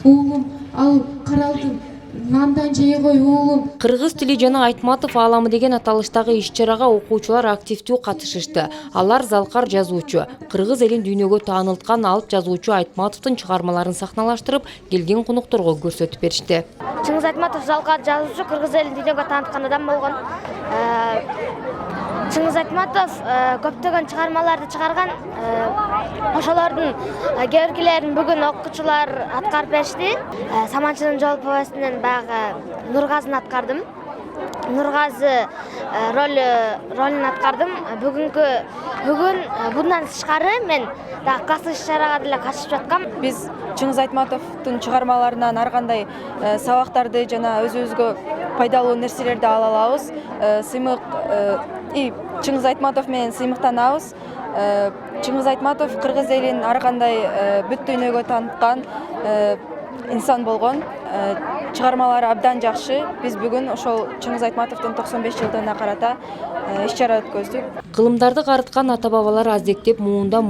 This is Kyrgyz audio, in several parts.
уулум ал каралдым нандан жей кой уулум. Кыргыз тили жана Айтматов ааламы деген аталыштагы иш-чарага окуучулар активдүү катышышты. Алар залкар жазуучу, кыргыз элин дүйнөгө таанылткан алып жазуучу Айтматовдун чыгармаларын сахналаштырып, келген конокторго көрсөтүп беришти. Чыңгыз Айтматов залкар жазуучу, кыргыз элин дүйнөгө тааныткан адам болгон. Чыңгыз Айтматов көптөгөн чыгармаларды чыгарган. Ошолордун кээ-биркилерин бүгүн окуучулар аткарып беришти. Саманчынын жол повестинен баягы Нургазын аткардым. Нургазы ролун аткардым. Бүгүн bundan тышкары мен дагы касып иш-чарага деле катышып жаткам. Биз Чыңгыз Айтматовдун чыгармаларынан ар кандай сабактарды жана өзүбүзгө пайдалуу нерселерди ала алабыз. Сыймык Чыңгыз Айтматов менен сыймыктанабыз. Чыңгыз Айтматов кыргыз элин ар кандай бүт дүйнөгө тааныткан инсан болгон. Чыгармалары абдан жакшы. Биз бүгүн ошол Чыңгыз Айтматовдун 95 жылдыгына карата иш-чара өткөздүк. Кылымдарды карыткан ата-бабалар аздектеп муунга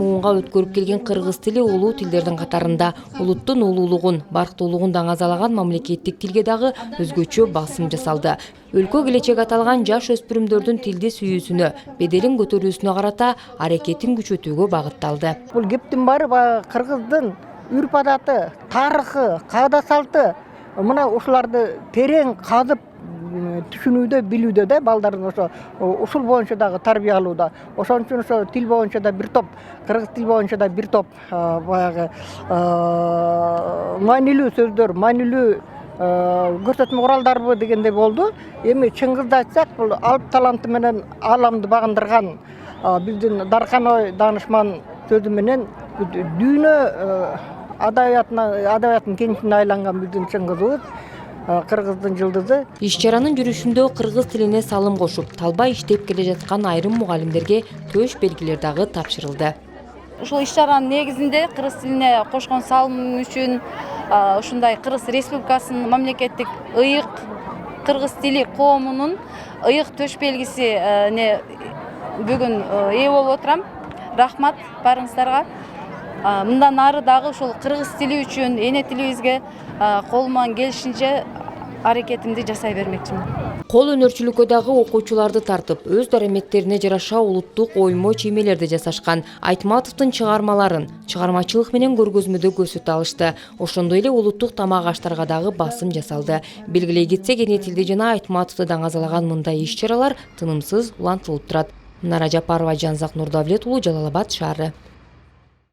өткөрүп келген кыргыз тили улуу тилдердин катарында. Улуттун улуулугун, барктуулугун даңазалаган мамлекеттик тилге дагы өзгөчө басым жасалды. Өлкө келечек аталган жаш өспүрүмдөрдүн тилди сүйүүсүнө, беделин көтөрүүсүнө карата аракетин күчөтүүгө багытталды. Бул кептин баары кыргыздын үрп адаты, тарыхы, каада салты мына ушуларды терең казып түшүнүүдө, билүүдө да балдардын ушул боюнча дагы тарбиялоодо. Ошон үчүн ошо тил боюнча да бир топ, кыргыз тил боюнча да бир топ баягы маанилүү сөздөр, маанилүү көрсөтмө куралдарбы дегендей болду. Эми Чыңгызды айтсак, бул алып таланты менен ааламды багындырган биздин Дарканой даанышман сөзү менен дүйнө адабиятынын кеңишине айланган биздин Чыңгызыбыз, кыргыздын жылдызы. Иш-чаранын жүрүшүндө кыргыз тилине салым кошуп, талбай иштеп келе жаткан айрым мугалимдерге төш белгилер дагы тапшырылды. Ушул иш-чаранын негизинде кыргыз тилине кошкон салымы үчүн ушундай Кыргыз Республикасынын мамлекеттик ыйык кыргыз тили коомунун ыйык төш белгисине бүгүн ээ болуп отурам. Рахмат барыңыздарга. Мындан ары дагы ушул кыргыз тили үчүн эне тилибизге колуман келишинче аракетимди жасай бермекчимин. Кол өнөрчүлүккө дагы окуучуларды тартып, өз дараметтерине жараша улуттук оймо чиймелерди жасашкан. Айтматовдун чыгармаларын чыгармачылык менен көргөзмөдө көрсөтө алышты. Ошондой эле улуттук тамак аштарга дагы басым жасалды. Белгилей кетсек, эне тилди жана Айтматовду даңазалаган мындай иш-чаралар тынымсыз улантылып турат. Нара Жапарова, Жанзак Нурдавлет уулу, Жалал Абад шаары.